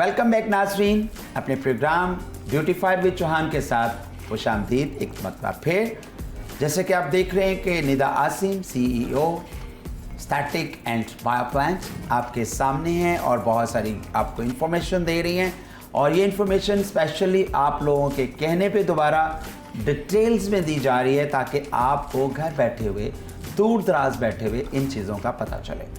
Welcome back नाज़रीन, अपने programme beautified with Chauhan के साथ खुशामदीद एक मरतबा फिर। जैसे कि आप देख रहे हैं कि Nida Asim CEO static and bio plant आपके सामने हैं और बहुत सारी आपको इन्फॉर्मेशन दे रही हैं, और ये इन्फॉर्मेशन स्पेशली आप लोगों के कहने पे दोबारा डिटेल्स में दी जा रही है ताकि आपको घर बैठे हुए, दूर दराज बैठे हुए इन चीज़ों का पता चले।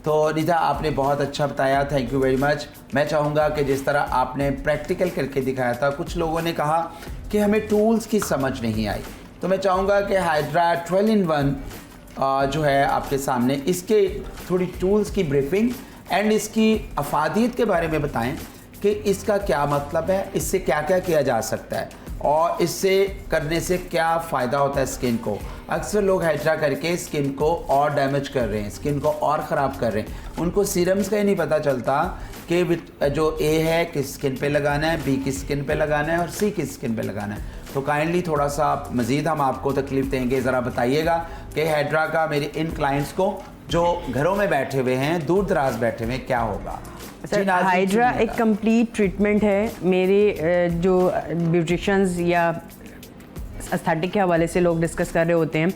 तो निदा, आपने बहुत अच्छा बताया, थैंक यू वेरी मच। मैं चाहूँगा कि जिस तरह आपने प्रैक्टिकल करके दिखाया था, कुछ लोगों ने कहा कि हमें टूल्स की समझ नहीं आई, तो मैं चाहूँगा कि हाइड्रा 12-in-1 जो है आपके सामने, इसके थोड़ी टूल्स की ब्रीफिंग एंड इसकी अफादियत के बारे में बताएं कि इसका क्या मतलब है, इससे क्या क्या किया जा सकता है और इससे करने से क्या फ़ायदा होता है स्किन को। अक्सर लोग हाइड्रा करके स्किन को और डैमेज कर रहे हैं, स्किन को और ख़राब कर रहे हैं। उनको सीरम्स का ही नहीं पता चलता कि जो A है किस स्किन पे लगाना है, B किस स्किन पे लगाना है और C किस स्किन पे लगाना है। तो काइंडली थोड़ा सा मज़ीद हम आपको तकलीफ़ देंगे, ज़रा बताइएगा कि हाइड्रा का मेरे इन क्लाइंट्स को जो घरों में बैठे हुए हैं, दूर दराज बैठे हुए, क्या होगा। सर, हाइड्रा एक कंप्लीट ट्रीटमेंट है। मेरे जो ब्यूटिशियंस या एस्थेटिक के हवाले से लोग डिस्कस कर रहे होते हैं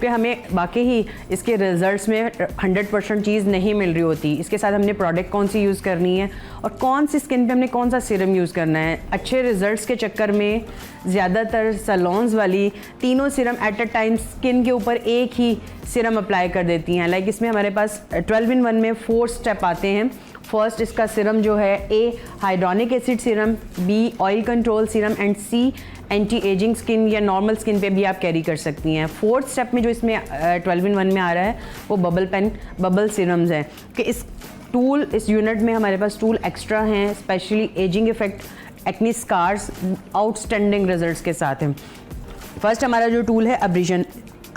कि हमें वाकई ही इसके रिजल्ट्स में 100% चीज़ नहीं मिल रही होती। इसके साथ हमने प्रोडक्ट कौन सी यूज़ करनी है और कौन सी स्किन पे हमने कौन सा सीरम यूज़ करना है। अच्छे रिजल्ट्स के चक्कर में ज़्यादातर सैलून्स वाली तीनों serum at a time skin के ऊपर एक ही सीरम अप्लाई कर देती हैं। लाइक इसमें हमारे पास 12-in-1 में 4 स्टेप आते हैं। फर्स्ट इसका सीरम जो है A hydronic acid serum, B oil control serum and C anti ageing skin या नॉर्मल स्किन पे भी आप कैरी कर सकती हैं। फोर्थ स्टेप में जो इसमें 12-in-1 में आ रहा है वो बबल सीरम्स हैं कि इस यूनिट में हमारे पास टूल एक्स्ट्रा हैं, specially aging effect acne scars outstanding results के साथ हैं। फर्स्ट हमारा जो टूल है अब्रीजन,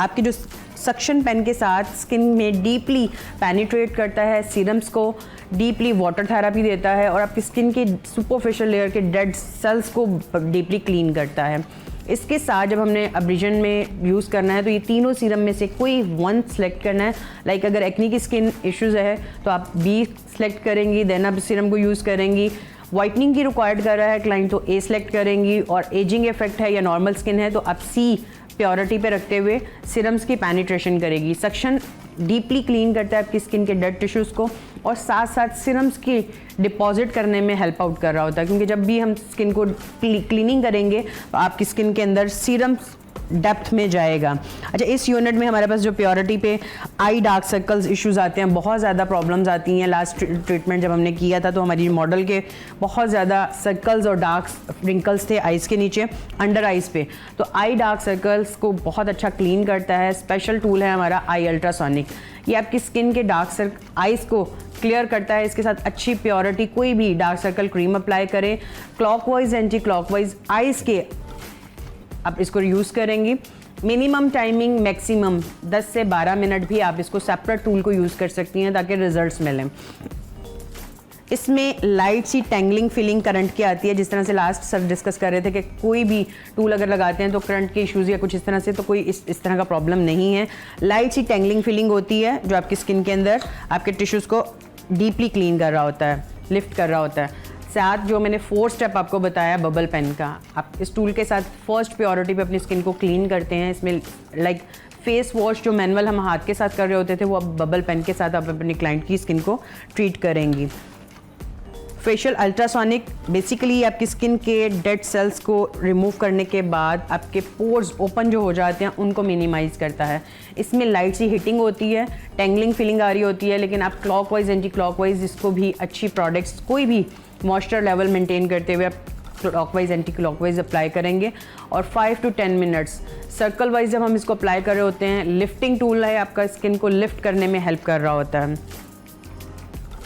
आपकी जो सक्शन पेन के साथ स्किन में डीपली पेनिट्रेट करता है, सीरम्स को डीपली वाटर थेरेपी देता है और आपकी स्किन के सुपरफिशियल लेयर के डेड सेल्स को डीपली क्लीन करता है। इसके साथ जब हमने अब्रीजन में यूज़ करना है तो ये तीनों सीरम में से कोई वन सेलेक्ट करना है। लाइक अगर एक्नी की स्किन इश्यूज़ है तो आप B सेलेक्ट करेंगी, देन आप सीरम को यूज़ करेंगी। वाइटनिंग की रिक्वायर्ड कर रहा है क्लाइंट तो A सेलेक्ट करेंगी, और एजिंग इफेक्ट है या नॉर्मल स्किन है तो आप C प्योरिटी पे रखते हुए सीरम्स की पेनिट्रेशन करेगी। सक्शन डीपली क्लीन करता है आपकी स्किन के डेड टिश्यूज़ को और साथ साथ सीरम्स की डिपॉजिट करने में हेल्प आउट कर रहा होता है, क्योंकि जब भी हम स्किन को क्लीनिंग करेंगे तो आपकी स्किन के अंदर सीरम्स डेप्थ में जाएगा। अच्छा, इस यूनिट में हमारे पास जो प्योरिटी पे आई डार्क सर्कल्स इश्यूज़ आते हैं, बहुत ज़्यादा प्रॉब्लम्स आती हैं। लास्ट ट्रीटमेंट जब हमने किया था तो हमारी मॉडल के बहुत ज़्यादा सर्कल्स और डार्क रिंकल्स थे आइज़ के नीचे, अंडर आइज़ पे। तो आई डार्क सर्कल्स को बहुत अच्छा क्लीन करता है। स्पेशल टूल है हमारा आई अल्ट्रासोनिक, ये आपकी स्किन के डार्क आइज़ को क्लियर करता है। इसके साथ अच्छी प्योरिटी कोई भी डार्क सर्कल क्रीम अप्लाई करें, क्लॉकवाइज एंटी क्लॉकवाइज आइज़ के आप इसको यूज़ करेंगी। मिनिमम टाइमिंग मैक्सिमम 10 से 12 मिनट भी आप इसको सेपरेट टूल को यूज़ कर सकती हैं ताकि रिजल्ट्स मिलें। इसमें लाइट सी टेंगलिंग फीलिंग करंट की आती है, जिस तरह से लास्ट सर डिस्कस कर रहे थे कि कोई भी टूल अगर लगाते हैं तो करंट के इश्यूज़ या कुछ इस तरह से, तो कोई इस तरह का प्रॉब्लम नहीं है। लाइट सी टेंगलिंग फीलिंग होती है जो आपकी स्किन के अंदर आपके टिश्यूज़ को डीपली क्लीन कर रहा होता है, लिफ्ट कर रहा होता है। साथ जो मैंने 4 स्टेप आपको बताया बबल पेन का, आप इस टूल के साथ फर्स्ट प्योरिटी पे अपनी स्किन को क्लीन करते हैं। इसमें लाइक फेस वॉश जो मैनुअल हम हाथ के साथ कर रहे होते थे वो अब बबल पेन के साथ आप अपनी क्लाइंट की स्किन को ट्रीट करेंगी। फेशियल अल्ट्रासोनिक बेसिकली आपकी स्किन के डेड सेल्स को रिमूव करने के बाद आपके पोर्स ओपन जो हो जाते हैं उनको मिनिमाइज़ करता है। इसमें लाइट सी हीटिंग होती है, टेंगलिंग फीलिंग आ रही होती है, लेकिन आप क्लॉकवाइज एंटी क्लॉकवाइज इसको भी अच्छी प्रोडक्ट्स कोई भी मॉइस्चर लेवल मेंटेन करते हुए आप क्लॉकवाइज एंटी क्लॉकवाइज अप्लाई करेंगे। और 5 to 10 मिनट्स सर्कल वाइज जब हम इसको अप्लाई कर रहे होते हैं, लिफ्टिंग टूल है, आपका स्किन को लिफ्ट करने में हेल्प कर रहा होता है।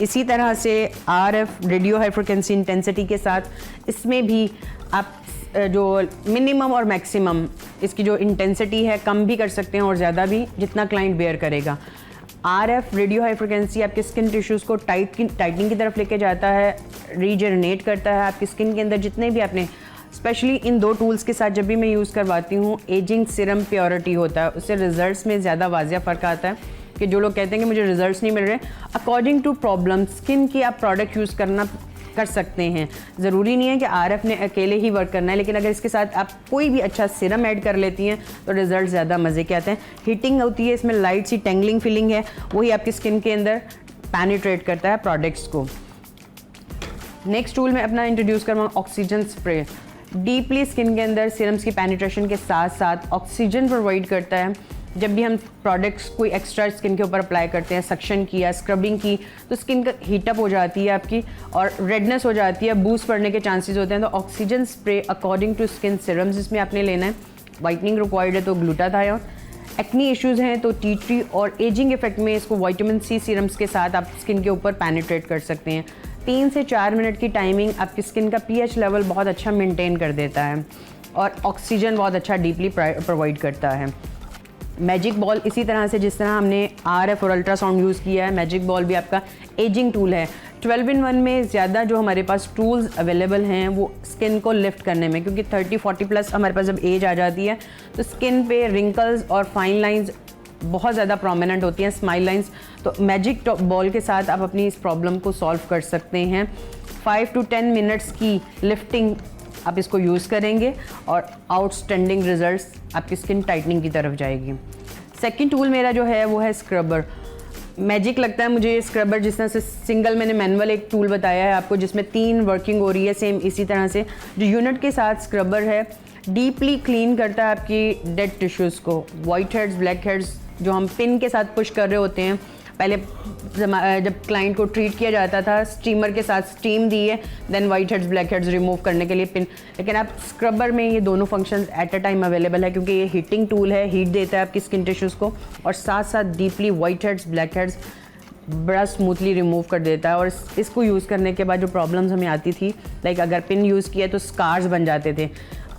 इसी तरह से RF radio high frequency intensity के साथ इसमें भी आप जो मिनिमम और मैक्सिमम इसकी जो इंटेंसिटी है कम भी कर सकते हैं और ज़्यादा भी, जितना क्लाइंट बेयर करेगा। RF रेडियो हाई फ्रिक्वेंसी आपके स्किन टिश्यूज़ को टाइटनिंग की तरफ लेके जाता है, रीजनरेट करता है आपकी स्किन के अंदर जितने भी आपने, स्पेशली इन 2 टूल्स के साथ जब भी मैं यूज़ करवाती हूँ, एजिंग सीरम प्योरिटी होता है, उससे रिजल्ट्स में ज़्यादा वाज़िया फ़र्क आता है। कि जो लोग कहते हैं कि मुझे रिजल्ट्स नहीं मिल रहे, अकॉर्डिंग टू प्रॉब्लम स्किन की आप प्रोडक्ट यूज़ करना कर सकते हैं। ज़रूरी नहीं है कि RF ने अकेले ही वर्क करना है, लेकिन अगर इसके साथ आप कोई भी अच्छा सीरम ऐड कर लेती हैं तो रिजल्ट ज़्यादा मज़े के आते हैं। हीटिंग होती है इसमें, लाइट सी टेंगलिंग फीलिंग है, वही आपकी स्किन के अंदर पेनिट्रेट करता है प्रोडक्ट्स को। नेक्स्ट टूल मैं अपना इंट्रोड्यूस करवाऊँ ऑक्सीजन स्प्रे। डीपली स्किन के अंदर सीरम्स की पेनिट्रेशन के साथ साथ ऑक्सीजन प्रोवाइड करता है। जब भी हम प्रोडक्ट्स कोई एक्स्ट्रा स्किन के ऊपर अप्लाई करते हैं, सक्शन किया, स्क्रबिंग की, तो स्किन का हीटअप हो जाती है आपकी और रेडनेस हो जाती है, बूस्ट पड़ने के चांसेस होते हैं। तो oxygen spray according to skin serums इसमें आपने लेना है। वाइटनिंग रिक्वायर्ड है तो ग्लूटाथायोन, एक्नी इश्यूज़ हैं तो टी ट्री, और एजिंग इफेक्ट में इसको विटामिन C सीरम्स के साथ आप स्किन के ऊपर पेनिट्रेट कर सकते हैं। 3 से 4 मिनट की टाइमिंग आपकी स्किन का pH लेवल बहुत अच्छा मेंटेन कर देता है और ऑक्सीजन बहुत अच्छा डीपली प्रोवाइड करता है। मैजिक बॉल इसी तरह से, जिस तरह हमने RF और अल्ट्रासाउंड यूज़ किया है, मैजिक बॉल भी आपका एजिंग टूल है। 12 in 1 में ज़्यादा जो हमारे पास टूल्स अवेलेबल हैं वो स्किन को लिफ्ट करने में, क्योंकि 30-40 प्लस हमारे पास जब एज आ जाती है तो स्किन पे रिंकल्स और फाइन लाइंस बहुत ज़्यादा प्रोमिनेंट होती हैं, स्माइल लाइंस। तो मैजिक बॉल के साथ आप अपनी इस प्रॉब्लम को सॉल्व कर सकते हैं। 5 to 10 मिनट्स की लिफ्टिंग आप इसको यूज़ करेंगे और आउटस्टैंडिंग रिजल्ट्स, आपकी स्किन टाइटनिंग की तरफ जाएगी। सेकंड टूल मेरा जो है वो है स्क्रबर। मैजिक लगता है मुझे ये स्क्रबर, जिस तरह से सिंगल मैंने मैनुअल एक टूल बताया है आपको जिसमें 3 वर्किंग हो रही है, सेम इसी तरह से जो यूनिट के साथ स्क्रबर है डीपली क्लीन करता है आपकी डेड टिश्यूज़ को। वाइट हेड्स, ब्लैक हेड्स जो हम पिन के साथ पुश कर रहे होते हैं, पहले जब क्लाइंट को ट्रीट किया जाता था स्टीमर के साथ स्टीम दिए, then white heads black heads remove करने के लिए पिन, लेकिन आप स्क्रबर में ये दोनों functions at a time available है, क्योंकि ये हीटिंग टूल है, हीट देता है आपकी स्किन टिश्यूज़ को और साथ साथ deeply white heads black heads बड़ा स्मूथली रिमूव कर देता है। और इसको यूज़ करने के बाद जो प्रॉब्लम्स हमें आती थी, लाइक अगर पिन यूज़ किया तो स्कार्स बन जाते थे,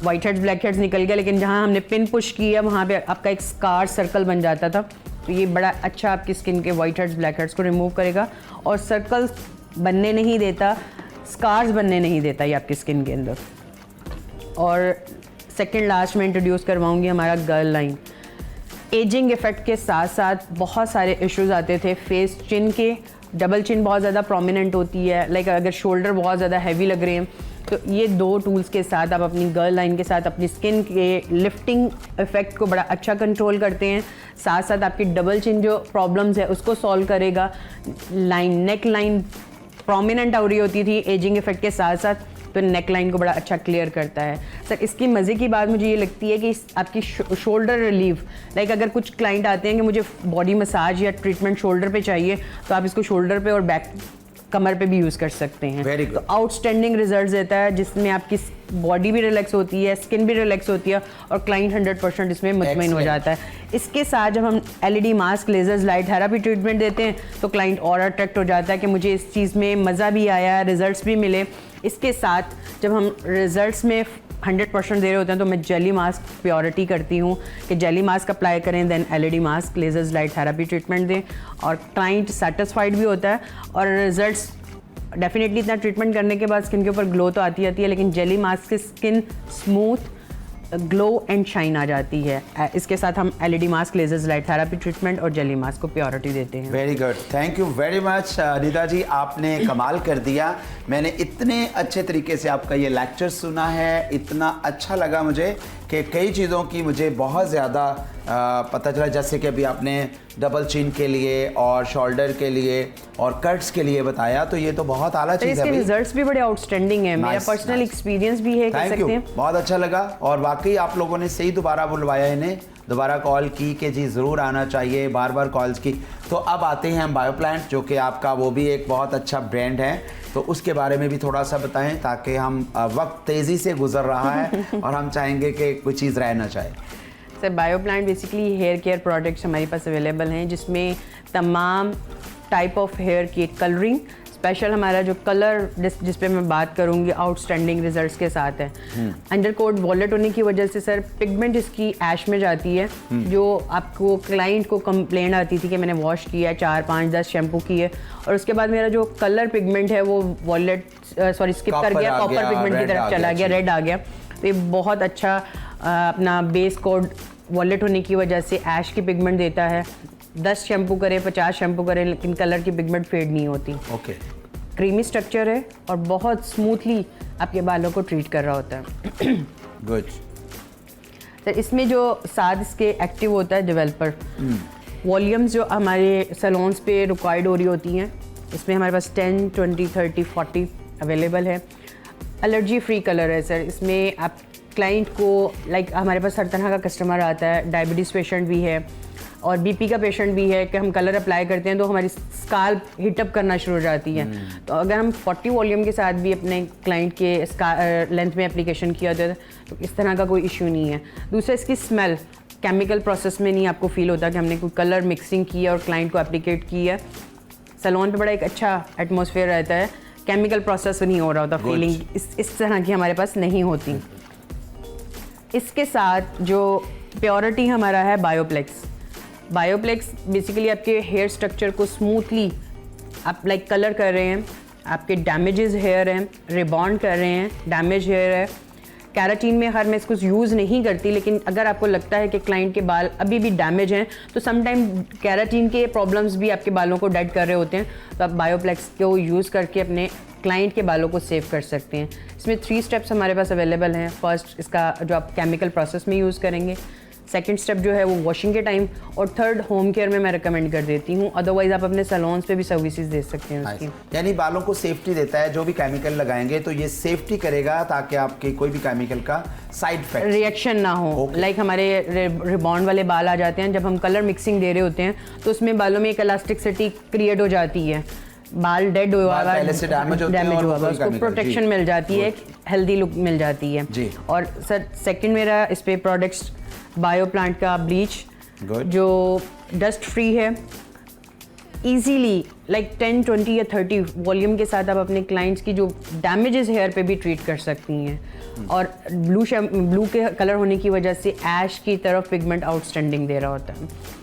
वाइट हेड्स ब्लैक हेड्स निकल गया, लेकिन जहाँ हमने पिन पुश किया वहाँ पे आपका एक स्कार सर्कल बन जाता था। तो ये बड़ा अच्छा आपकी स्किन के वाइट हेड्स ब्लैक हेड्स को रिमूव करेगा और सर्कल्स बनने नहीं देता, स्कार्स बनने नहीं देता ये आपकी स्किन के अंदर। और सेकंड लास्ट में इंट्रोड्यूस करवाऊंगी हमारा गर्ल लाइन। एजिंग इफेक्ट के साथ साथ बहुत सारे इश्यूज आते थे फेस, चिन के, डबल चिन बहुत ज़्यादा प्रोमिनेंट होती है, लाइक अगर शोल्डर बहुत ज़्यादा हैवी लग रहे हैं, तो ये 2 टूल्स के साथ आप अपनी गर्ल लाइन के साथ अपनी स्किन के लिफ्टिंग इफेक्ट को बड़ा अच्छा कंट्रोल करते हैं। साथ साथ आपकी डबल चिन जो प्रॉब्लम्स है उसको सॉल्व करेगा। लाइन, नेक लाइन प्रोमिनेंट हो रही होती थी एजिंग इफेक्ट के साथ साथ, तो नेक लाइन को बड़ा अच्छा क्लियर करता है। सर इसकी मज़े की बात मुझे ये लगती है कि आपकी शोल्डर रिलीफ, लाइक अगर कुछ क्लाइंट आते हैं कि मुझे बॉडी मसाज या ट्रीटमेंट शोल्डर पे चाहिए, तो आप इसको शोल्डर पे और बैक, कमर पे भी यूज़ कर सकते हैं। तो आउटस्टैंडिंग रिजल्ट देता है, जिसमें आपकी बॉडी भी रिलैक्स होती है, स्किन भी रिलैक्स होती है और क्लाइंट 100% इसमें मुतमईन हो जाता है। इसके साथ जब हम LED mask, lasers, light therapy treatment देते हैं तो क्लाइंट और अट्रैक्ट हो जाता है कि मुझे इस चीज़ में मज़ा भी आया, रिजल्ट्स भी मिले। इसके साथ जब हम रिजल्ट्स में 100% दे रहे होते हैं तो मैं जेली मास्क प्योरिटी करती हूँ कि जेली मास्क अप्लाई करें, then LED mask, lasers, light therapy treatment दें और क्लाइंट सेटिस्फाइड भी होता है और रिजल्ट्स डेफिनेटली इतना ट्रीटमेंट करने के बाद स्किन के ऊपर ग्लो तो आती है, लेकिन जेली मास्क से skin smooth, glow and shine आ जाती है। इसके साथ हम LED mask, lasers, light therapy treatment और जेली मास्क को प्योरिटी देते हैं। Very good, thank you very much Nida ji, आपने कमाल कर दिया। मैंने इतने अच्छे तरीके से आपका ये लेक्चर सुना है, इतना अच्छा लगा मुझे कि कई चीज़ों की मुझे बहुत ज़्यादा पता चला, जैसे कि अभी आपने डबल चिन के लिए और शोल्डर के लिए और कट्स के लिए बताया, तो ये तो बहुत आला चीज़ है। इसके रिजल्ट्स भी बड़े आउटस्टैंडिंग है, मेरा पर्सनल एक्सपीरियंस भी है, कह सकते हैं। बहुत अच्छा लगा और वाकई आप लोगों ने सही दोबारा बुलवाया, इन्हें दोबारा कॉल की कि जी ज़रूर आना चाहिए, बार बार कॉल्स की। तो अब आते हैं हम बायोप्लांट, जो कि आपका वो भी एक बहुत अच्छा ब्रांड है, तो उसके बारे में भी थोड़ा सा बताएं ताकि हम वक्त तेज़ी से गुजर रहा है और हम चाहेंगे कि कोई चीज़ रह ना चाहे। Sir Bioplant basically hair care products हमारे पास अवेलेबल हैं, जिसमें तमाम टाइप ऑफ हेयर की कलरिंग, स्पेशल हमारा जो कलर जिस पे मैं बात करूंगी आउटस्टैंडिंग रिजल्ट्स के साथ है। अंडरकोट वॉलेट होने की वजह से सर पिगमेंट इसकी ऐश में जाती है, जो आपको क्लाइंट को कंप्लेंट आती थी कि मैंने वॉश किया 4, 5, 10 शैम्पू किए और उसके बाद मेरा जो कलर पिगमेंट है वो वॉलेट स्किप कर गया, कॉपर पिगमेंट की तरफ चला गया, रेड आ गया। तो ये बहुत अच्छा अपना बेस कोड वॉलेट होने की वजह से ऐश की पिगमेंट देता है। 10 शैम्पू करें, 50 शैम्पू करें, लेकिन कलर की पिगमेंट फेड नहीं होती। ओके। क्रीमी स्ट्रक्चर है और बहुत स्मूथली आपके बालों को ट्रीट कर रहा होता है। गुड। सर इसमें जो साथ इसके एक्टिव होता है डेवलपर, वॉल्यूम्स जो हमारे सैलून्स पे रिक्वायर्ड हो रही होती हैं, इसमें हमारे पास 10, 20, 30, 40 अवेलेबल है। एलर्जी फ्री कलर है सर, इसमें आप क्लाइंट को हमारे पास हर तरह का कस्टमर आता है, डायबिटीज़ पेशेंट भी है और बीपी का पेशेंट भी है कि हम कलर अप्लाई करते हैं तो हमारी स्काल्प हीटअप करना शुरू हो जाती है। तो अगर हम 40 वॉल्यूम के साथ भी अपने क्लाइंट के लेंथ में एप्लीकेशन किया होता है तो इस तरह का कोई इशू नहीं है। दूसरा इसकी स्मेल केमिकल प्रोसेस में नहीं आपको फील होता कि हमने कोई कलर मिक्सिंग की है और क्लाइंट को एप्लीकेट की है। सैलून पे बड़ा एक अच्छा एटमॉस्फेयर रहता है, केमिकल प्रोसेस नहीं हो रहा होता, फीलिंग इस तरह की हमारे पास नहीं होती। इसके साथ जो प्योरिटी हमारा है बायोप्लेक्स बेसिकली आपके हेयर स्ट्रक्चर को स्मूथली आप कलर कर रहे हैं, आपके डैमेजेस हेयर हैं, रिबॉन्ड कर रहे हैं, डैमेज हेयर है। कैराटीन में मैं इसको यूज़ नहीं करती, लेकिन अगर आपको लगता है कि क्लाइंट के बाल अभी भी डैमेज हैं तो समटाइम कैराटीन के प्रॉब्लम्स भी आपके बालों को डेड कर रहे होते हैं, तो आप बायोप्लेक्स को यूज़ करके अपने क्लाइंट के बालों को सेव कर सकते हैं। इसमें 3 स्टेप्स हमारे पास अवेलेबल हैं। फर्स्ट इसका जो आप केमिकल प्रोसेस में यूज़ करेंगे, सेकंड स्टेप जो है वो वॉशिंग के टाइम, और थर्ड होम केयर में मैं रिकमेंड कर देती हूँ। अदरवाइज आप अपने सैलून्स पे भी सर्विसेज दे सकते हैं उसकी। यानी बालों को सेफ्टी देता है, जो भी केमिकल लगाएंगे तो ये सेफ्टी करेगा ताकि आपके कोई भी केमिकल का साइड इफेक्ट रिएक्शन ना हो। हमारे रिबॉन्ड वाले बाल आ जाते हैं, जब हम कलर मिक्सिंग दे रहे होते हैं तो उसमें बालों में एक इलास्टिसिटी क्रिएट हो जाती है, बाल डेड हुआ डैमेज हुआ उसको प्रोटेक्शन मिल जाती है, हेल्दी लुक मिल जाती है। और सर सेकंड मेरा इस पे प्रोडक्ट्स बायो प्लांट का ब्लीच जो डस्ट फ्री है, इजीली 10, 20 या 30 वॉल्यूम के साथ आप अपने क्लाइंट्स की जो डैमेजेस हेयर पे भी ट्रीट कर सकती हैं। और ब्लू के कलर होने की वजह से ऐश की तरफ पिगमेंट आउटस्टैंडिंग दे रहा होता है।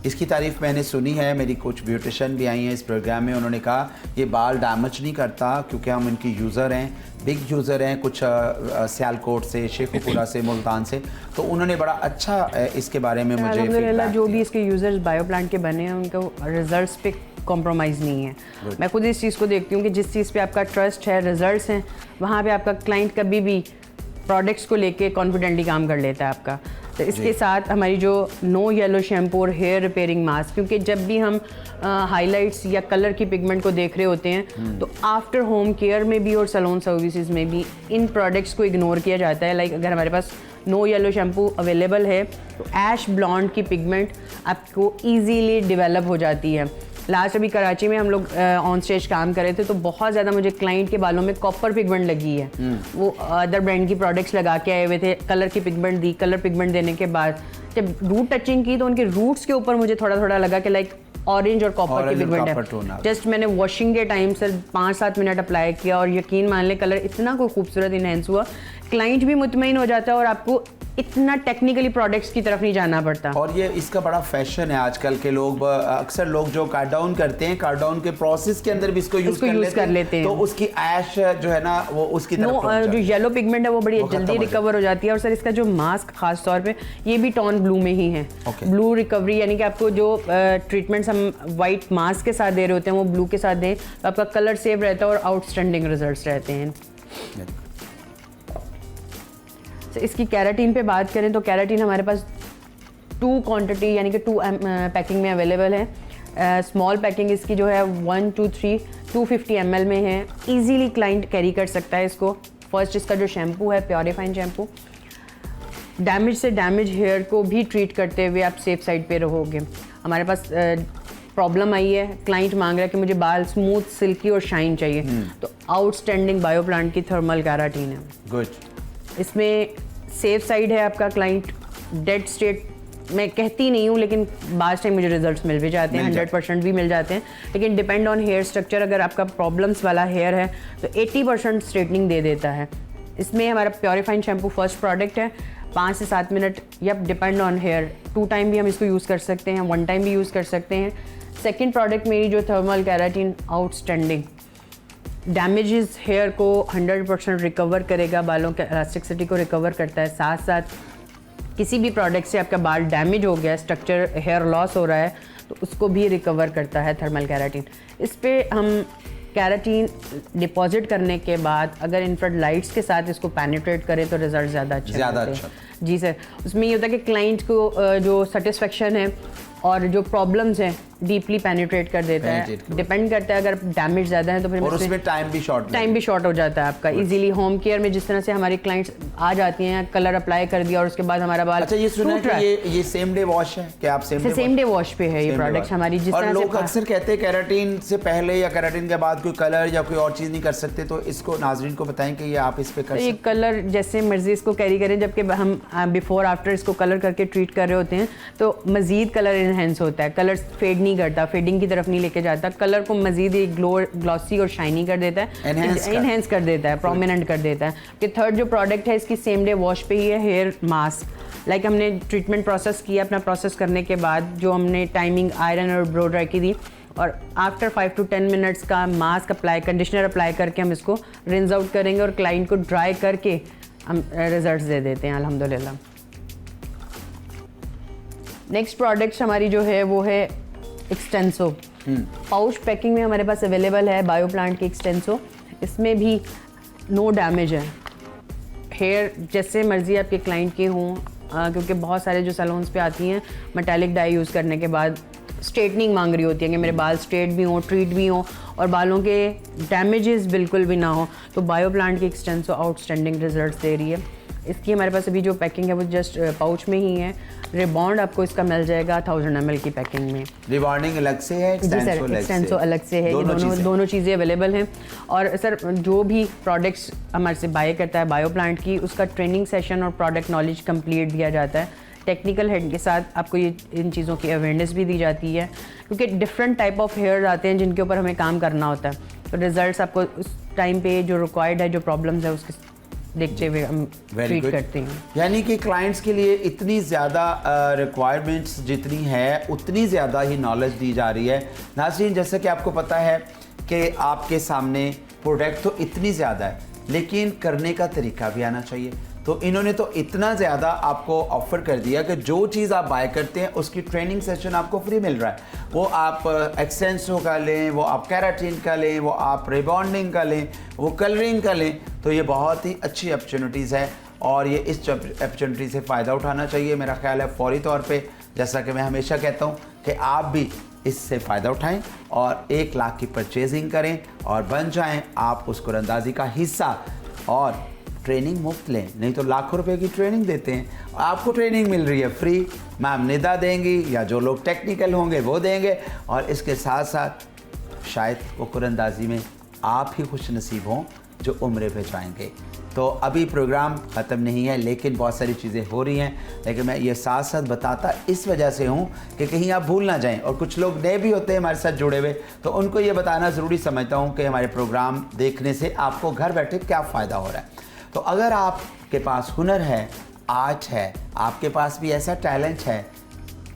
इसकी तारीफ मैंने सुनी है, मेरी कुछ ब्यूटिशियन भी आई हैं इस प्रोग्राम में, उन्होंने कहा ये बाल डैमेज नहीं करता क्योंकि हम इनकी यूज़र हैं, बिग यूज़र हैं, कुछ सियालकोट से, शेखुपुरा से, मुल्तान से, तो उन्होंने बड़ा अच्छा इसके बारे में मुझे अल्हम्दुलिल्लाह जो भी इसके यूज़र्स बायो प्लांट के बने हैं उनको रिजल्ट्स पे कॉम्प्रोमाइज़ नहीं है। मैं खुद इस चीज़ को देखती हूँ कि जिस चीज़ पे आपका ट्रस्ट है, रिजल्ट्स हैं, वहाँ पे आपका क्लाइंट कभी भी प्रोडक्ट्स को लेके कॉन्फिडेंटली काम कर लेता है आपका। तो इसके साथ हमारी जो नो येलो शैम्पू और हेयर रिपेयरिंग मास्क, क्योंकि जब भी हम हाइलाइट्स या कलर की पिगमेंट को देख रहे होते हैं तो आफ्टर होम केयर में भी और सैलून सर्विसेज में भी इन प्रोडक्ट्स को इग्नोर किया जाता है। अगर हमारे पास नो येलो शैम्पू अवेलेबल है तो ऐश ब्लॉन्ड की पिगमेंट आपको ईजीली डिवेलप हो जाती है। लास्ट अभी कराची में हम लोग ऑन स्टेज काम कर रहे थे तो बहुत ज़्यादा मुझे क्लाइंट के बालों में कॉपर पिगमेंट लगी है। वो अदर ब्रांड की प्रोडक्ट्स लगा के आए हुए थे, कलर की पिगमेंट दी, कलर पिगमेंट देने के बाद जब रूट टचिंग की तो उनके रूट्स के ऊपर मुझे थोड़ा थोड़ा लगा कि ऑरेंज और कॉपर की पिगमेंट है। जस्ट मैंने वॉशिंग के टाइम सर 5-7 मिनट अप्लाई किया और यकीन मान ले कलर इतना कोई खूबसूरत इनहेंस हुआ, क्लाइंट भी मुतमईन हो जाता है और आपको इतना टेक्निकली प्रोडक्ट्स की तरफ नहीं जाना पड़ता। और ये इसका बड़ा फैशन है आजकल के लोग, अक्सर लोग जो कार्ड डाउन करते हैं, कार्ड डाउन के प्रोसेस के अंदर भी इसको यूज कर लेते हैं, तो उसकी ऐश जो है ना वो उसकी तरफ जो येलो पिगमेंट है वो बड़ी जल्दी रिकवर हो जाती है। और सर इसका जो मास्क खास तौर पे ये भी टोन ब्लू में ही है। ब्लू रिकवरी यानी कि आपको जो ट्रीटमेंट्स हम वाइट मास्क के साथ दे रहे होते हैं वो ब्लू के साथ दें तो आपका कलर सेव रहता है और आउटस्टैंडिंग रिजल्ट्स रहते हैं। तो इसकी कैराटीन पे बात करें तो कैराटीन हमारे पास 2 क्वांटिटी यानी कि 2 पैकिंग में अवेलेबल है। स्मॉल पैकिंग इसकी जो है 1, 2, 3, 250 ml में है, इजीली क्लाइंट कैरी कर सकता है इसको। फर्स्ट इसका जो शैम्पू है प्योरीफाइन शैम्पू, डैमेज से डैमेज हेयर को भी ट्रीट करते हुए आप सेफ साइड पे रहोगे। हमारे पास प्रॉब्लम आई है, क्लाइंट मांग रहा है कि मुझे बाल स्मूथ, सिल्की और शाइन चाहिए, तो आउटस्टैंडिंग बायो प्लांट की थर्मल कैराटीन है। गुड। इसमें सेफ साइड है आपका, क्लाइंट डेड स्टेट मैं कहती नहीं हूँ लेकिन बाद टाइम मुझे रिजल्ट्स मिल भी जाते हैं, 100% भी मिल जाते हैं, लेकिन डिपेंड ऑन हेयर स्ट्रक्चर। अगर आपका प्रॉब्लम्स वाला हेयर है तो 80% स्ट्रेटनिंग दे देता है। इसमें हमारा प्योरीफाइन शैम्पू फर्स्ट प्रोडक्ट है, 5 से 7 मिनट या डिपेंड ऑन हेयर, 2 टाइम भी हम इसको यूज़ कर सकते हैं, 1 टाइम भी यूज़ कर सकते हैं। सेकेंड प्रोडक्ट मेरी जो thermal keratin outstanding, damages hair को 100% रिकवर करेगा, बालों के इलास्टिसिटी को रिकवर करता है। साथ साथ किसी भी प्रोडक्ट से आपका बाल डैमेज हो गया, स्ट्रक्चर हेयर लॉस हो रहा है तो उसको भी रिकवर करता है थर्मल कैराटीन। इस पे हम कैराटीन डिपॉजिट करने के बाद अगर इंफ्रारेड लाइट्स के साथ इसको पेनिट्रेट करें तो रिजल्ट ज़्यादा अच्छे होते हैं। जी सर, उसमें ये होता है कि क्लाइंट को जो सेटिस्फेक्शन है और जो प्रॉब्लम्स हैं डीपली पेनिट्रेट कर देता है। डिपेंड करता है, अगर डैमेज ज़्यादा है तो फिर और उसमें टाइम भी शॉर्ट हो जाता है आपका इजीली। होम केयर में जिस तरह से हमारी क्लाइंट्स आ जाती हैं, कलर अप्लाई कर दिया और उसके बाद हमारा बाल अच्छा, ये सुना है कि ये सेम डे वॉश है कि आप सेम डे वॉश पे है ये प्रोडक्ट हमारी। जिस तरह से लोग अक्सर कहते हैं केराटिन से पहले या केराटिन के बाद कोई कलर या कोई और चीज़ नहीं कर सकते, तो इसको नाजरीन को बताएं कि ये आप इस पे कर सकते हैं। कलर जैसे मर्जी इसको कैरी करें, जबकि हम बिफोर आफ्टर इसको कलर करके ट्रीट कर रहे होते हैं तो मजीद कलर इनहेंस होता है। कलर फेड नहीं करता, फेडिंग की तरफ नहीं लेके जाता, कलर को मजीद एक ग्लॉसी और शाइनी कर देता है, एनहेंस कर देता है, प्रोमिनेंट कर देता है। कि थर्ड जो प्रोडक्ट है इसकी सेम डे वॉश पे ही है हेयर मास्क। लाइक हमने ट्रीटमेंट प्रोसेस किया, अपना प्रोसेस करने के बाद जो हमने टाइमिंग आयरन और ब्लो ड्राई की दी और आफ्टर 5 to 10 मिनट्स का मास्क अप्लाई, कंडीशनर अप्लाई करके हम इसको रिंस आउट करेंगे और क्लाइंट को ड्राई करके हम रिजल्ट्स दे देते हैं अल्हम्दुलिल्लाह। नेक्स्ट प्रोडक्ट्स हमारी जो है वो है एक्सटेंसो। पाउच पैकिंग में हमारे पास अवेलेबल है बायो प्लांट की एक्सटेंसो। इसमें भी नो डैमेज है। हेयर जैसे मर्जी आपके क्लाइंट के हों, क्योंकि बहुत सारे जो सैलून्स पे आती हैं मेटालिक डाई यूज़ करने के बाद स्ट्रेटनिंग मांग रही होती है कि मेरे बाल स्ट्रेट भी हों, ट्रीट भी हों और बालों के डैमेजेस बिल्कुल भी ना हो, तो बायो प्लांट की एक्सटेंसो आउटस्टैंडिंग रिजल्ट्स दे रही है। इसकी हमारे पास अभी जो पैकिंग है वो जस्ट पाउच में ही है। रिबॉन्ड आपको इसका मिल जाएगा 1000 ml की पैकिंग में। रिबॉन्डिंग अलग से है, एक्सटेंसो अलग से है। ये दोनों चीज़ें अवेलेबल हैं। और सर जो भी प्रोडक्ट्स हमारे से बाय करता है बायो प्लांट की, उसका ट्रेनिंग सेशन और प्रोडक्ट नॉलेज कंप्लीट दिया जाता है। टेक्निकल हेड के साथ आपको ये इन चीज़ों की अवेयरनेस भी दी जाती है, क्योंकि डिफरेंट टाइप ऑफ हेयर आते हैं जिनके ऊपर हमें काम करना होता है। तो रिजल्ट्स आपको उस टाइम पे जो रिक्वायर्ड है, जो प्रॉब्लम्स है उसके देखते हुए हम ट्रीट करते हैं। यानी कि क्लाइंट्स के लिए इतनी ज़्यादा रिक्वायरमेंट्स जितनी है उतनी ज़्यादा ही नॉलेज दी जा रही है। नाज़रीन, जैसा कि आपको पता है कि आपके सामने प्रोडक्ट तो इतनी ज़्यादा है, लेकिन करने का तरीका भी आना चाहिए। तो इन्होंने तो इतना ज़्यादा आपको ऑफ़र कर दिया कि जो चीज़ आप बाय करते हैं उसकी ट्रेनिंग सेशन आपको फ्री मिल रहा है। वो आप एक्सटेंसो का लें, वो आप केराटिन का लें, वो आप रिबॉन्डिंग का लें, वो कलरिंग का लें, तो ये बहुत ही अच्छी अपॉर्चुनिटीज़ है और ये इस अपॉर्चुनिटी से फ़ायदा उठाना चाहिए। मेरा ख्याल है फौरी तौर पे, जैसा कि मैं हमेशा कहता हूँ कि आप भी इससे फ़ायदा उठाएं और 1 लाख की परचेजिंग करें और बन जाएं आप उस कुरंदाजी का हिस्सा और ट्रेनिंग मुफ्त लें। नहीं तो लाखों रुपए की ट्रेनिंग देते हैं, आपको ट्रेनिंग मिल रही है फ्री। मैम निदा देंगी या जो लोग टेक्निकल होंगे वो देंगे, और इसके साथ साथ शायद वो कुरंदाजी में आप ही खुश नसीब हों जो उम्रे पे जाएंगे। तो अभी प्रोग्राम ख़त्म नहीं है, लेकिन बहुत सारी चीज़ें हो रही हैं, लेकिन मैं ये साथ साथ बताता इस वजह से हूँ कि कहीं आप भूल ना जाएं। और कुछ लोग नए भी होते हैं हमारे साथ जुड़े हुए, तो उनको ये बताना ज़रूरी समझता हूँ कि हमारे प्रोग्राम देखने से आपको घर बैठे क्या फ़ायदा हो रहा है। तो अगर आपके पास हुनर है, आर्ट है, आपके पास भी ऐसा टैलेंट है,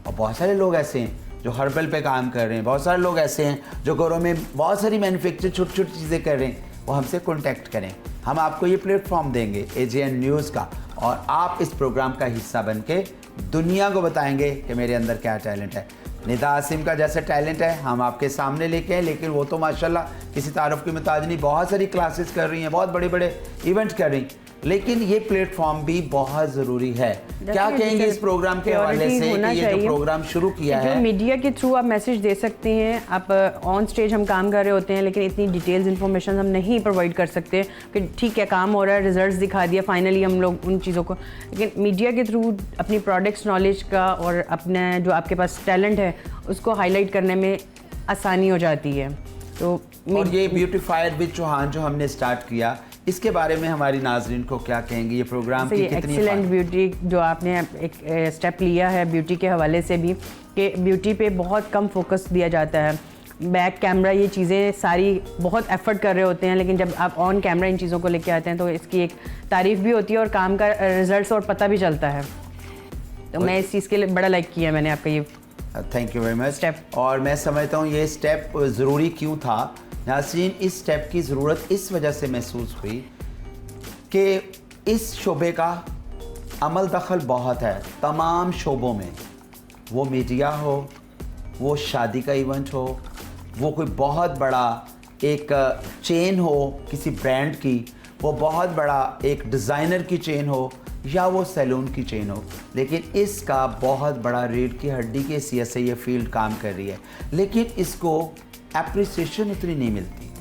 और बहुत सारे लोग ऐसे हैं जो हर्बल पे काम कर रहे हैं, बहुत सारे लोग ऐसे हैं जो घरों में बहुत सारी मैन्युफैक्चर छोटी छोटी चीज़ें कर रहे हैं, वो हमसे कॉन्टैक्ट करें। हम आपको ये प्लेटफॉर्म देंगे AJN न्यूज़ का, और आप इस प्रोग्राम का हिस्सा बन के दुनिया को बताएंगे कि मेरे अंदर क्या टैलेंट है। निदा आसिम का जैसे टैलेंट है हम आपके सामने लेके हैं, लेकिन वो तो माशाल्लाह किसी तारुफ की मुताज नहीं, बहुत सारी क्लासेस कर रही हैं, बहुत बड़े बड़े इवेंट कर रही हैं, लेकिन ये प्लेटफॉर्म भी बहुत ज़रूरी है। क्या कहेंगे इस प्रोग्राम के हवाले से कि ये जो प्रोग्राम शुरू किया है, मीडिया के थ्रू आप मैसेज दे सकते हैं। आप ऑन स्टेज हम काम कर रहे होते हैं, लेकिन इतनी डिटेल्स इन्फॉर्मेशन हम नहीं प्रोवाइड कर सकते कि ठीक है काम हो रहा है, रिजल्ट्स दिखा दिया फाइनली हम लोग उन चीज़ों को, लेकिन मीडिया के थ्रू अपनी प्रोडक्ट्स नॉलेज का और अपने जो आपके पास टैलेंट है उसको हाईलाइट करने में आसानी हो जाती है। तो और ये ब्यूटीफायर विद चौहान जो हमने स्टार्ट किया, इसके बारे में हमारी नाजरीन को क्या कहेंगे? ये प्रोग्राम की कितनी एक्सीलेंट ब्यूटी जो आपने एक स्टेप लिया है ब्यूटी के हवाले से भी, कि ब्यूटी पे बहुत कम फोकस दिया जाता है। बैक कैमरा ये चीज़ें सारी बहुत एफर्ट कर रहे होते हैं, लेकिन जब आप ऑन कैमरा इन चीज़ों को लेके आते हैं तो इसकी एक तारीफ़ भी होती है और काम का रिजल्ट और पता भी चलता है। तो मैं इस चीज़ के लिए बड़ा लाइक किया मैंने आपका ये thank you very much step. और मैं समझता हूँ ये स्टेप ज़रूरी क्यों था नाज़रीन, इस स्टेप की ज़रूरत इस वजह से महसूस हुई कि इस शोबे का अमल दखल बहुत है तमाम शोबों में, वो मीडिया हो, वो शादी का इवेंट हो, वो कोई बहुत बड़ा एक चेन हो किसी ब्रांड की, वो बहुत बड़ा एक डिज़ाइनर की चेन हो या वो सैलून की चेन हो, लेकिन इसका बहुत बड़ा रीढ़ की हड्डी की हैसियत से ये फील्ड काम कर रही है, लेकिन इसको एप्रिसिएशन उतनी नहीं मिलती,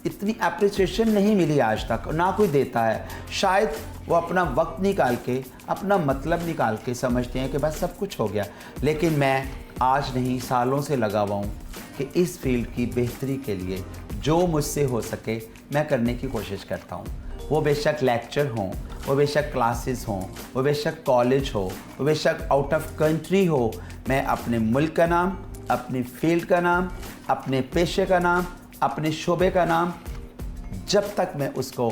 इतनी एप्रिसिएशन नहीं मिली आज तक, ना कोई देता है। शायद वो अपना वक्त निकाल के, अपना मतलब निकाल के समझते हैं कि बस सब कुछ हो गया, लेकिन मैं आज नहीं सालों से लगा हुआ हूँ कि इस फील्ड की बेहतरी के लिए जो मुझसे हो सके मैं करने की कोशिश करता हूँ। वो बेशक लेक्चर हों, वो बेशक क्लासेस हों, वो बेशक कॉलेज हो, वो बेशक आउट ऑफ कंट्री हो, मैं अपने मुल्क का नाम, अपनी फील्ड का नाम, अपने पेशे का नाम, अपने शोबे का नाम, जब तक मैं उसको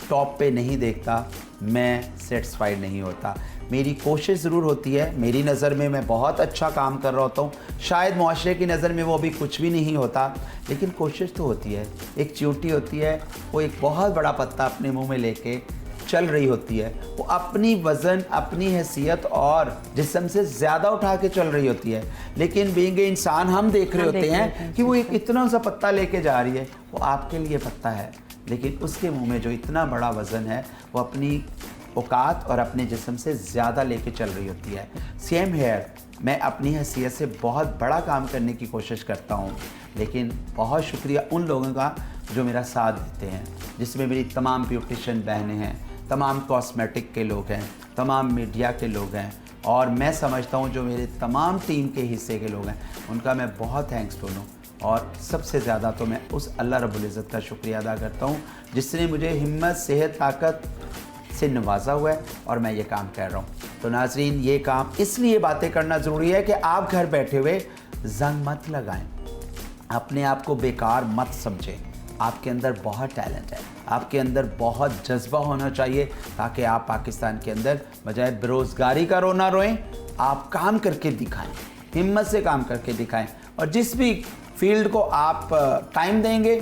टॉप पे नहीं देखता मैं सेटिस्फाइड नहीं होता। मेरी कोशिश ज़रूर होती है, मेरी नज़र में मैं बहुत अच्छा काम कर रहा होता हूँ, शायद मुआशरे की नज़र में वो अभी कुछ भी नहीं होता, लेकिन कोशिश तो होती है। एक चींटी होती है, वो एक बहुत बड़ा पत्ता अपने मुंह में लेके चल रही होती है, वो अपनी वज़न, अपनी हैसियत और जिस्म से ज़्यादा उठा के चल रही होती है, लेकिन बीइंग ए इंसान हम देख रहे होते हैं कि वो एक इतना सा पत्ता लेके जा रही है, वो आपके लिए पत्ता है, लेकिन उसके मुंह में जो इतना बड़ा वज़न है वो अपनी औकात और अपने जिस्म से ज़्यादा लेके चल रही होती है। सेम हेयर, मैं अपनी हैसियत से बहुत बड़ा काम करने की कोशिश करता हूँ, लेकिन बहुत शुक्रिया उन लोगों का जो मेरा साथ देते हैं, जिसमें मेरी तमाम ब्यूटिशियन बहनें हैं, तमाम कॉस्मेटिक के लोग हैं, तमाम मीडिया के लोग हैं, और मैं समझता हूँ जो मेरे तमाम टीम के हिस्से के लोग हैं उनका मैं बहुत थैंक्सफुल हूँ। और सबसे ज़्यादा तो मैं उस अल्लाह रब्बुल इज़्ज़त का शुक्रिया अदा करता हूँ जिसने मुझे हिम्मत, सेहत, ताकत से नवाजा हुआ है और मैं ये काम कर रहा हूँ। तो नाज़रीन, ये काम इसलिए बातें करना ज़रूरी है कि आप घर बैठे हुए जंग मत लगाएं, अपने आप को बेकार मत समझें। आपके अंदर बहुत टैलेंट है, आपके अंदर बहुत जज्बा होना चाहिए, ताकि आप पाकिस्तान के अंदर बजाय बेरोज़गारी का रोना रोएं, आप काम करके दिखाएं, हिम्मत से काम करके दिखाएं। और जिस भी फील्ड को आप टाइम देंगे,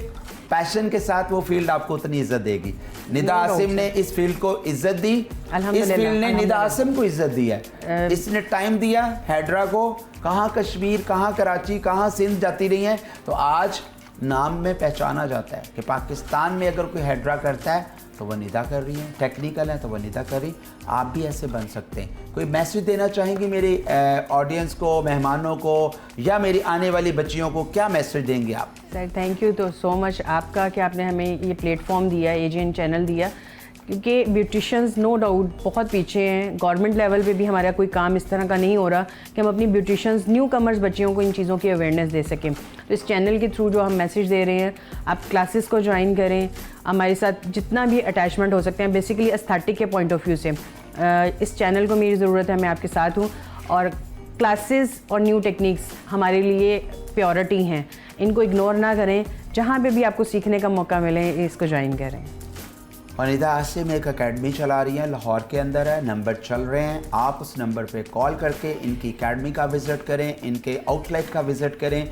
पैशन के साथ, वो फील्ड आपको उतनी इज्जत देगी। निदा आसिम ने इस फील्ड को इज्जत दी, इस फील्ड ने निदा आसिम को इज्जत दी है। इसने टाइम दिया हैड्रा को, कहाँ कश्मीर, कहाँ कराची, कहाँ सिंध जाती रही हैं, तो आज नाम में पहचाना जाता है कि पाकिस्तान में अगर कोई हैड्रा करता है तो वह निदा कर रही है, टेक्निकल है तो वह निदा कर रही। आप भी ऐसे बन सकते हैं। कोई मैसेज देना चाहेंगे मेरे ऑडियंस को, मेहमानों को, या मेरी आने वाली बच्चियों को, क्या मैसेज देंगे आप? सर थैंक यू तो सो मच आपका कि आपने हमें ये प्लेटफॉर्म दिया, एजीएन चैनल दिया, क्योंकि ब्यूटिशियंस नो डाउट बहुत पीछे हैं। गवर्नमेंट लेवल पे भी हमारा कोई काम इस तरह का नहीं हो रहा कि हम अपनी ब्यूटिशियंस, न्यू कमर्स बच्चियों को इन चीज़ों की अवेयरनेस दे सकें। तो इस चैनल के थ्रू जो हम मैसेज दे रहे हैं, आप क्लासेस को ज्वाइन करें, हमारे साथ जितना भी अटैचमेंट हो सकते हैं, बेसिकली एस्थेटिक के पॉइंट ऑफ व्यू से इस चैनल को मेरी ज़रूरत है, मैं आपके साथ हूँ। और क्लासेस और न्यू टेक्निक्स हमारे लिए प्योरिटी हैं, इनको इग्नोर ना करें। जहाँ पे भी आपको सीखने का मौका मिले इसको ज्वाइन करें। और निदा आसिम एक अकेडमी चला रही है, लाहौर के अंदर है, नंबर चल रहे हैं, आप उस नंबर पे कॉल करके इनकी अकेडमी का विज़िट करें, इनके आउटलेट का विज़िट करें,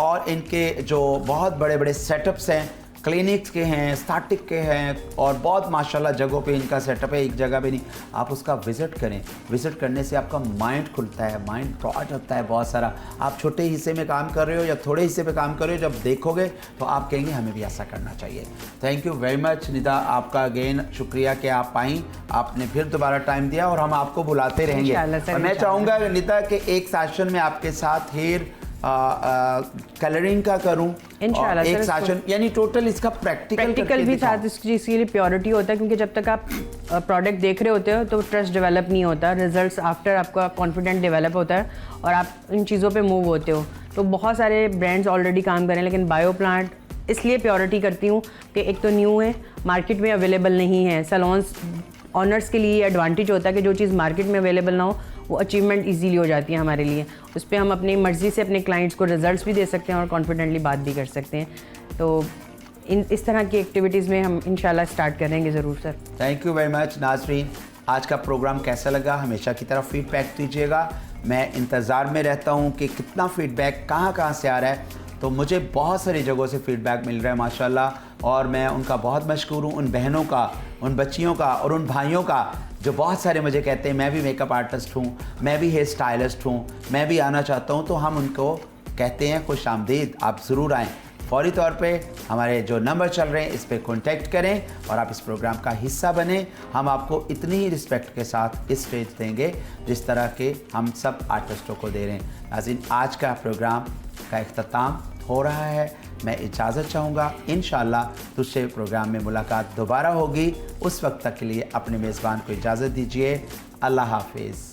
और इनके जो बहुत बड़े बड़े सेटअप्स हैं, क्लिनिक्स के हैं, स्टार्टिक के हैं, और बहुत माशाल्लाह जगहों पे इनका सेटअप है, एक जगह पे नहीं, आप उसका विज़िट करें। विज़िट करने से आपका माइंड खुलता है, माइंड ब्रॉड होता है बहुत सारा। आप छोटे हिस्से में काम कर रहे हो या थोड़े हिस्से पे काम कर रहे हो, जब देखोगे तो आप कहेंगे हमें भी ऐसा करना चाहिए। Thank you very much Nida, आपका अगेन शुक्रिया कि आप आई, आपने फिर दोबारा टाइम दिया, और हम आपको बुलाते रहेंगे। और मैं चाहूँगा निदा कि एक सेशन में आपके साथ हेयर कलरिंग का करूं, इंशाल्लाह एक सेशन, यानी टोटल इसका प्रैक्टिकल भी साथ इस चीज़ के लिए प्योरिटी होता है, क्योंकि जब तक आप प्रोडक्ट देख रहे होते हो तो ट्रस्ट डेवलप नहीं होता, रिजल्ट्स आफ्टर आपका कॉन्फिडेंट डेवलप होता है और आप इन चीज़ों पे मूव होते हो। तो बहुत सारे ब्रांड्स ऑलरेडी काम करें, लेकिन बायो प्लांट इसलिए प्योरिटी करती हूँ कि एक तो न्यू है, मार्केट में अवेलेबल नहीं है। सैलून्स ऑनर्स के लिए एडवांटेज होता है कि जो चीज़ मार्केट में अवेलेबल ना हो वो अचीवमेंट इजीली हो जाती है हमारे लिए। उस पर हम अपनी मर्ज़ी से अपने क्लाइंट्स को रिजल्ट्स भी दे सकते हैं और कॉन्फिडेंटली बात भी कर सकते हैं। तो इस तरह की एक्टिविटीज़ में हम इंशाल्लाह स्टार्ट करेंगे ज़रूर sir. Thank you very much नाज़रीन, आज का प्रोग्राम कैसा लगा हमेशा की तरफ फीडबैक दीजिएगा। मैं इंतज़ार में रहता हूँ कि कितना फ़ीडबैक कहाँ से आ रहा है। तो मुझे बहुत सारी जगहों से फ़ीडबैक मिल रहा है माशाल्लाह, और मैं उनका बहुत मशकूर हूँ, उन बहनों का, उन बच्चियों का और उन भाइयों का जो बहुत सारे मुझे कहते हैं मैं भी मेकअप आर्टिस्ट हूँ, मैं भी हेयर स्टाइलिस्ट हूँ, मैं भी आना चाहता हूँ। तो हम उनको कहते हैं खुश आमदीद, आप ज़रूर आएँ। फौरी तौर पे हमारे जो नंबर चल रहे हैं इस पे कांटेक्ट करें और आप इस प्रोग्राम का हिस्सा बने। हम आपको इतनी ही रिस्पेक्ट के साथ स्टेज देंगे जिस तरह के हम सब आर्टिस्टों को दे रहे हैं। नाज़रीन, आज का प्रोग्राम का इख्तिताम हो रहा है। मैं इजाज़त चाहूँगा। इंशाअल्लाह दूसरे प्रोग्राम में मुलाकात दोबारा होगी। उस वक्त तक के लिए अपने मेज़बान को इजाज़त दीजिए। अल्लाह हाफिज़।